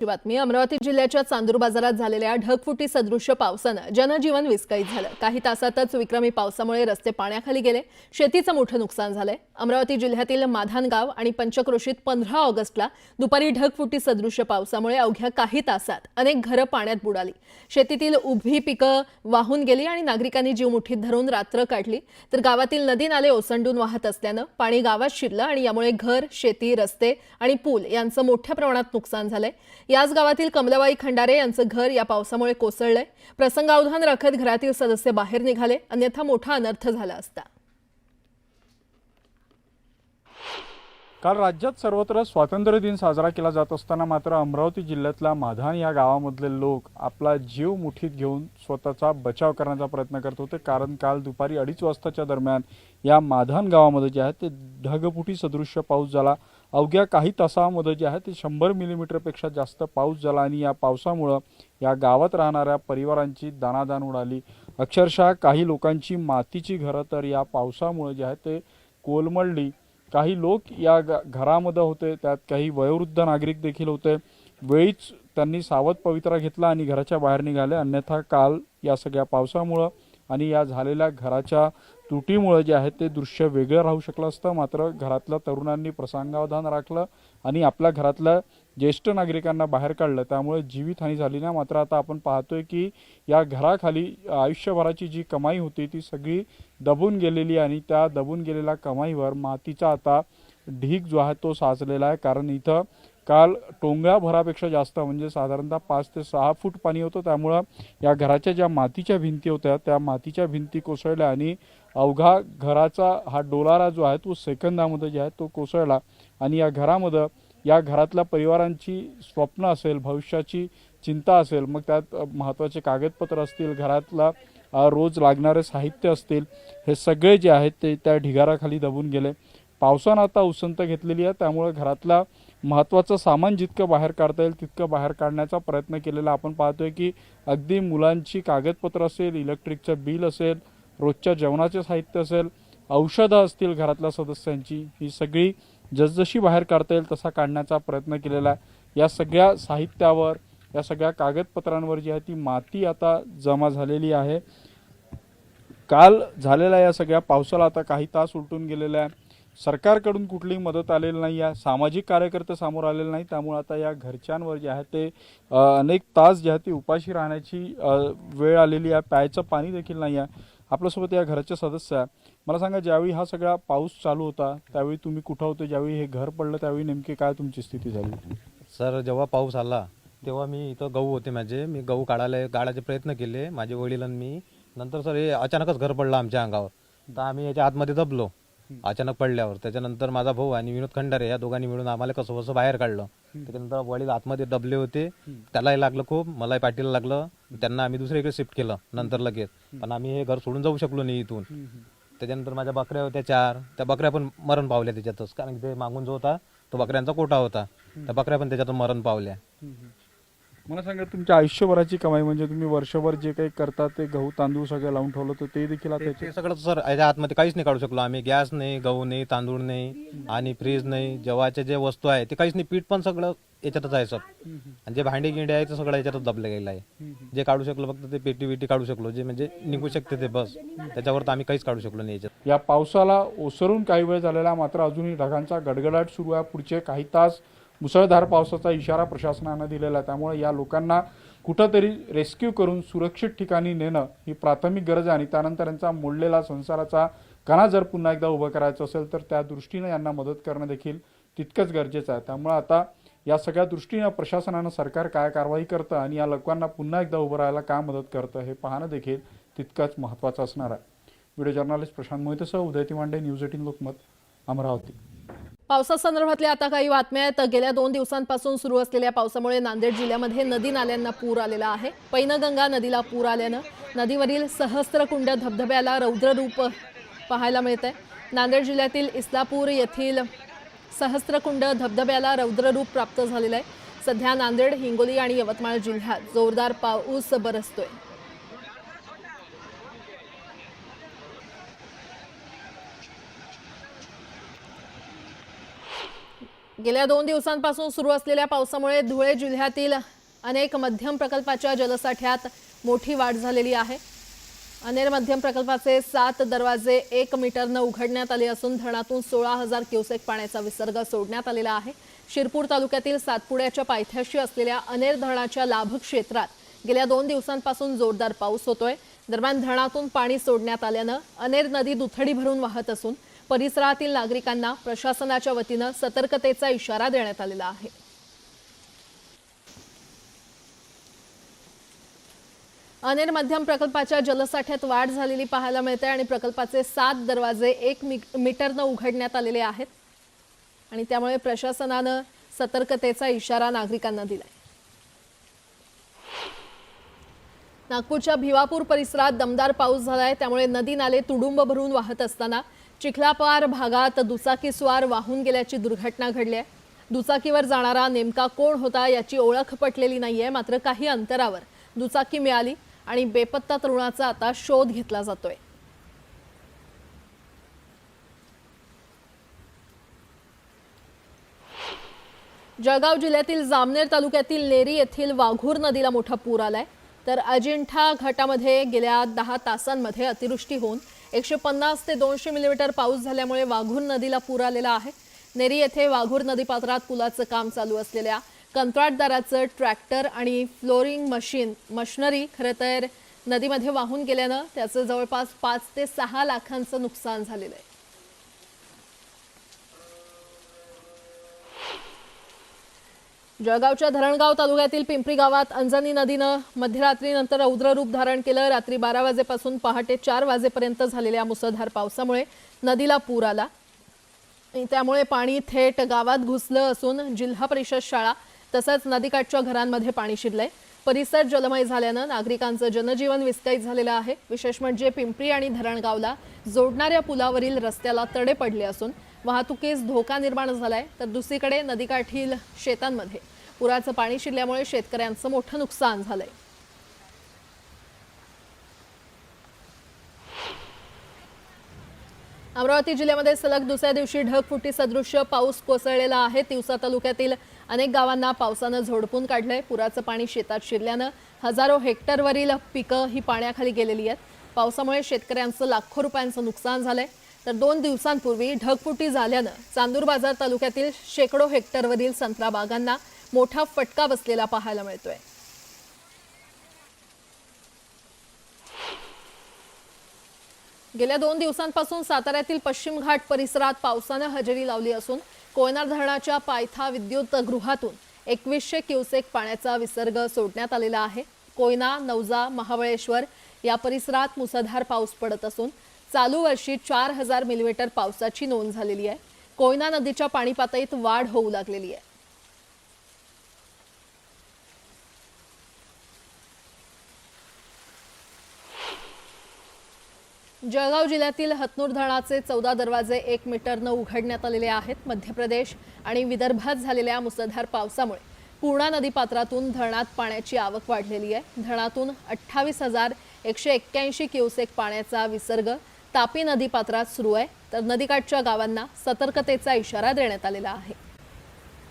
बातमी अमरावती जिल्ह्याच्या चांदूर बाजारात झालेल्या ढगफुटी सदृश्य पावसाने जनजीवन विस्कळीत झालं। काही तासातच विक्रमी पावसामुळे रस्ते पाण्याखाली गेले, शेतीचं मोठं नुकसान झालंय। अमरावती जिल्ह्यातील माधान गाव आणि पंचक्रोशीत 15 ऑगस्टला दुपारी ढगफुटी सदृश्य पावसामुळे अवघ्या काही तासात अनेक घरं पाण्यात बुडाली। शेतीतील उभी पिकं वाहून गेली आणि नागरिकांनी जीव मुठीत धरून रात्र काढली। तर गावातील नदी नाले ओसंडून वाहत असल्याने पाणी गावात शिरलं आणि यामुळे घर, शेती, रस्ते आणि पूल यांचं मोठ्या प्रमाणात नुकसान झालंय। याच गावातील कमलाबाई खंडारे यांचं घर या पावसामुळे कोसळलंय। प्रसंगावधान राखत घरातील सदस्य बाहेर निघाले, अन्यथा मोठा अनर्थ झाला असता। काल राज्यात सर्वत्र स्वातंत्र्य दिन साजरा केला जात असताना मात्र अमरावती जिल्ह्यातल्या माधान या गावामधले लोक आपला जीव मुठीत घेऊन स्वतःचा बचाव करण्याचा प्रयत्न करत होते। कारण काल दुपारी 2:30 वाजताच्या दरम्यान या माधान गावामध्ये जे आहे ते ढगफुटी सदृश्य पाऊस झाला। अवघ्या काही तासांमध्ये जे आहे ते 100 मिलीमीटरपेक्षा जास्त पाऊस झाला आणि या पावसामुळे या गावात राहणाऱ्या परिवारांची दाणादाण उडाली। अक्षरशः काही लोकांची मातीची घरं तर या पावसामुळे जे आहे ते कोलमडली। काही लोक या घरामध्ये होते, त्यात काही वयोवृद्ध नागरिक देखील होते। वेळीच त्यांनी सावध पवित्रा घेतला आणि घराच्या बाहेर निघाले, अन्यथा काल या सगळ्या पावसामुळे आणि या झालेल्या घराच्या तुटीमुळे जे आहे ते दृश्य वेगळं राहू शकलं असतं। मात्र घरातल्या तरुणांनी प्रसंगावधान राखलं आणि आपल्या घरातल्या ज्येष्ठ नागरिकांना बाहेर काढलं, त्यामुळे जीवितहानी झाली नाही। मात्र आता आपण पाहतोय की या घराखाली आयुष्यभराची जी कमाई होती ती सगळी दबून गेलेली आणि त्या दबून गेलेल्या कमाईवर मातीचा आता ढीग जो आहे तो साचलेला आहे। कारण इथं काल टोंगाभरापेक्षा जास्त म्हणजे साधारणतः 5 ते 6 फूट पाणी होतं। त्यामुळे या घराच्या ज्या मातीच्या भिंती होत्या त्या मातीच्या भिंती कोसळल्या आणि अवघा घराचा हा डोलारा जो आहे तो सेकंदामध्ये जे आहे तो कोसळला आणि या घरामध्ये या घरातल्या परिवारांची स्वप्न असेल, भविष्याची चिंता असेल, मग त्यात महत्त्वाचे कागदपत्र असतील, घरातला रोज लागणारे साहित्य असतील, हे सगळे जे आहेत ते त्या ढिगाराखाली दबून गेले। पावसानं आता उसंत घेतलेली आहे, त्यामुळे घरातला महत्त्वाचं सामान जितकं बाहेर काढता येईल तितकं बाहेर काढण्याचा प्रयत्न केलेला आपण पाहतोय की अगदी मुलांची कागदपत्र असेल, इलेक्ट्रिकचं बिल असेल, रोजच्या जेवणाचे साहित्य असेल, औषधं असतील घरातल्या सदस्यांची, ही सगळी जसजशी बाहेर काढता येईल तसा काढण्याचा प्रयत्न केलेला आहे। या सगळ्या साहित्यावर, या सगळ्या कागदपत्रांवर जी आहे ती माती आता जमा झालेली आहे। काल झालेल्या या सगळ्या पावसाला आता काही तास उलटून गेलेले आहे। सरकारकडून कुठलीही मदत आलेली नाही आहे, सामाजिक कार्यकर्ते समोर आलेले नाही। त्यामुळे आता या घरच्यांवर जे आहे ते अनेक तास जे आहे ते उपाशी राहण्याची वेळ आलेली आहे। प्यायचं पाणी देखील नाही आहे। आपल्यासोबत या घराचे सदस्य आहे। मला सांगा, ज्यावेळी हा सगळा पाऊस चालू होता त्यावेळी तुम्ही कुठं होते? ज्यावेळी हे घर पडलं त्यावेळी नेमकी काय तुमची स्थिती झाली? सर, जेव्हा पाऊस आला तेव्हा मी इथं गहू होते माझे, मी गहू काढायचे प्रयत्न केले, माझे वडील आणि मी। नंतर सर हे अचानकच घर पडलं आमच्या अंगावर, तर आम्ही याच्या आतमध्ये दबलो अचानक पडल्यावर। त्याच्यानंतर माझा भाऊ आणि विनोद खंडारे या दोघांनी मिळून आम्हाला कसं कसं बाहेर काढलं। त्याच्यानंतर वडील आतमध्ये दबले होते, त्यालाही लागलं खूप, मलाही पाठीला लागलं। त्यांना आम्ही दुसरीकडे शिफ्ट केलं नंतर लगेच, पण आम्ही हे घर सोडून जाऊ शकलो नाही इथून। त्याच्यानंतर माझ्या बकऱ्या होत्या 4, त्या बकऱ्या पण मरण पावल्या त्याच्यातच, कारण ते मागून जो होता तो बकऱ्यांचा कोटा होता, त्या बकऱ्या पण त्याच्यातून मरण पावल्या। मला सांगा, तुमच्या आयुष्यभराची कमाई म्हणजे तुम्ही वर्षभर जे काही करता ते गहू तांदूळ सगळं लावून ठेवलं, तर ते देखील आता ते सगळं सर याच्या आतमध्ये काहीच नाही काढू शकलो आम्ही। गॅस नाही, गहू नाही, तांदूळ नाही आणि फ्रीज नाही, जेव्हाचे जे वस्तू आहे ते काहीच नाही, पीठ पण सगळं याच्यातच आहे सर। आणि जे भांडी गिंडे आहे ते सगळं याच्यातच दबलं गेलं आहे। जे काढू शकलो फक्त ते पेटी बिटी काढू शकलो, जे म्हणजे निघू शकते ते बस, त्याच्यावर तर आम्ही काहीच काढू शकलो नाही याच्यात। या पावसाला ओसरून काही वेळ झालेला, मात्र अजूनही ढगांचा गडगडाट सुरू आहे। पुढचे काही तास मुसळधार पावसाचा इशारा प्रशासनानं दिलेला आहे। त्यामुळे या लोकांना कुठंतरी रेस्क्यू करून सुरक्षित ठिकाणी नेणं ही प्राथमिक गरज आहे आणि त्यानंतर यांचा मोडलेला संसाराचा कणा जर पुन्हा एकदा उभं करायचं असेल तर त्या दृष्टीनं यांना मदत करणं देखील तितकंच गरजेचं आहे। त्यामुळे आता या सगळ्या दृष्टीनं प्रशासनानं, सरकार काय कारवाई करतं आणि या लोकांना पुन्हा एकदा उभं राहायला काय मदत करतं हे पाहणं देखील तितकंच महत्त्वाचं असणार आहे। व्हिडिओ जर्नलिस्ट प्रशांत मोहितेसह उदय तिवांडे, न्यूज 18 लोकमत, अमरावती। पावसासंदर्भातल्या आता काही बातम्या आहेत। गेल्या 2 दिवसांपासून सुरू असलेल्या पावसामुळे नांदेड जिल्ह्यामध्ये नदी नाल्यांना पूर आलेला आहे। पैनगंगा नदीला पूर आल्यानं नदीवरील सहस्त्रकुंड धबधब्याला रौद्ररूप पाहायला मिळतंय। नांदेड जिल्ह्यातील इस्लापूर येथील सहस्त्रकुंड धबधब्याला रौद्ररूप प्राप्त झालेलं आहे। सध्या नांदेड, हिंगोली आणि यवतमाळ जिल्ह्यात जोरदार पाऊस बरसतोय। गेल्या 2 दिवसांपासून सुरू असलेल्या पावसामुळे धुळे जिल्ह्यातील अनेक मध्यम प्रकल्पाच्या जलसाठ्यात मोठी वाढ झालेली आहे। अनेर मध्यम प्रकल्पाचे 7 दरवाजे 1 मीटरनं उघडण्यात आले असून धरणातून 16,000 क्युसेक पाण्याचा विसर्ग सोडण्यात आलेला आहे। शिरपूर तालुक्यातील सातपुड्याच्या पायथ्याशी असलेल्या अनेर धरणाच्या लाभ क्षेत्रात गेल्या 2 दिवसांपासून जोरदार पाऊस होतोय। दरम्यान धरणातून पाणी सोडण्यात आल्यानं अनेर नदी दुथडी भरून वाहत असून परिसरातील नागरिकांना प्रशासनाच्या वतीनं सतर्कतेचा इशारा देण्यात आलेला आहे। अनेर मध्यम प्रकल्पाच्या जलसाठ्यात वाढ झालेली पाहायला मिळते आणि प्रकल्पाचे 7 दरवाजे 1 मीटरनं उघडण्यात आलेले आहेत आणि त्यामुळे प्रशासनानं सतर्कतेचा इशारा नागरिकांना दिलाय। नागपूरच्या भिवापूर परिसरात दमदार पाऊस झालाय, त्यामुळे नदी नाले तुडुंब भरून वाहत असताना चिखलापार भागात दुचाकीस्वार वाहून गेल्याची दुर्घटना घडली आहे। दुचाकीवर जाणारा नेमका कोण होता याची ओळख पटलेली नाहीये, मात्र काही अंतरावर दुचाकी मिळाली आणि बेपत्ता तरुणाचा आता शोध घेतला जातोय। जळगाव जिल्ह्यातील जामनेर तालुक्यातील नेरी येथील वाघूर नदीला मोठा पूर आलाय, तर अजिंठा घाटामध्ये गेल्या 10 तासांमध्ये अतिवृष्टी होऊन 150 ते 200 मिलीमीटर पाऊस झाल्यामुळे वाघूर नदीला पूर आलेला आहे। नेरी येथे वाघूर नदीपात्रात पुलाचं काम चालू असलेल्या कंत्राटदाराचं ट्रॅक्टर आणि फ्लोरिंग मशिनरी खरं तर नदीमध्ये वाहून गेल्यानं त्याचं जवळपास 5 ते 6 लाखांचं नुकसान झालेलं आहे। जळगावच्या धरणगाव तालुक्यातील पिंपरी गावात अंजनी नदीनं मध्यरात्रीनंतर रौद्र रूप धारण केलं। रात्री 12 वाजेपासून पहाटे 4 वाजेपर्यंत झालेल्या मुसळधार पावसामुळे नदीला पूर आला। त्यामुळे पाणी थेट गावात घुसलं असून जिल्हा परिषद शाळा तसंच नदीकाठच्या घरांमध्ये पाणी शिरलंय। परिसर जलमय झाल्यानं नागरिकांचं जनजीवन विस्कळीत झालेलं आहे। विशेष म्हणजे पिंपरी आणि धरणगावला जोडणाऱ्या पुलावरील रस्त्याला तडे पडले असून वाहतुकीस धोका निर्माण झालाय, तर दुसरीकडे नदीकाठील शेतांमध्ये पुराचं पाणी शिरल्यामुळे शेतकऱ्यांचं मोठं नुकसान झालंय। अमरावती जिल्ह्यामध्ये सलग दुसऱ्या दिवशी ढगफुटी सदृश्य पाऊस कोसळलेला आहे। तिवसा तालुक्यातील अनेक गावांना पावसानं झोडपून काढलंय। पुराचं पाणी शेतात शिरल्यानं हजारो हेक्टरवरील पिकं ही पाण्याखाली गेलेली आहेत। पावसामुळे शेतकऱ्यांचं लाखो रुपयांचं नुकसान झालंय, तर 2 दिवसांपूर्वी ढगफुटी झाल्यानं चांदूर बाजार तालुक्यातील शेकडो हेक्टरवरील संत्रा बागांना मोठा फटका बसलेला पाहायला मिळतोय। गेल्या 2 दिवसांपासून साताऱ्यातील पश्चिम घाट परिसरात पावसानं हजेरी लावली असून कोयना धरणाच्या पायथा विद्युत गृहातून 2100 क्युसेक पाण्याचा विसर्ग सोडण्यात आलेला आहे। कोयना, नवजा, महाबळेश्वर या परिसरात मुसळधार पाऊस पडत असून चालू वर्षी 4000 मिलीमीटर पावसाची नोंद झालेली आहे। कोयना नदीच्या पाणी पातळीत वाढ होऊ लागलेली आहे। जळगाव जिल्ह्यातील हतनूर धरणाचे 14 दरवाजे 1 मीटरनं उघडण्यात आलेले आहेत। मध्य प्रदेश आणि विदर्भात झालेल्या मुसळधार पावसामुळे पूर्णा नदीपात्रातून धरणात पाण्याची आवक वाढलेली आहे। धरणातून 28,181 क्युसेक पाण्याचा विसर्ग तापी नदीपात्रात सुरू आहे, तर नदीकाठच्या गावांना सतर्कतेचा इशारा देण्यात आलेला आहे।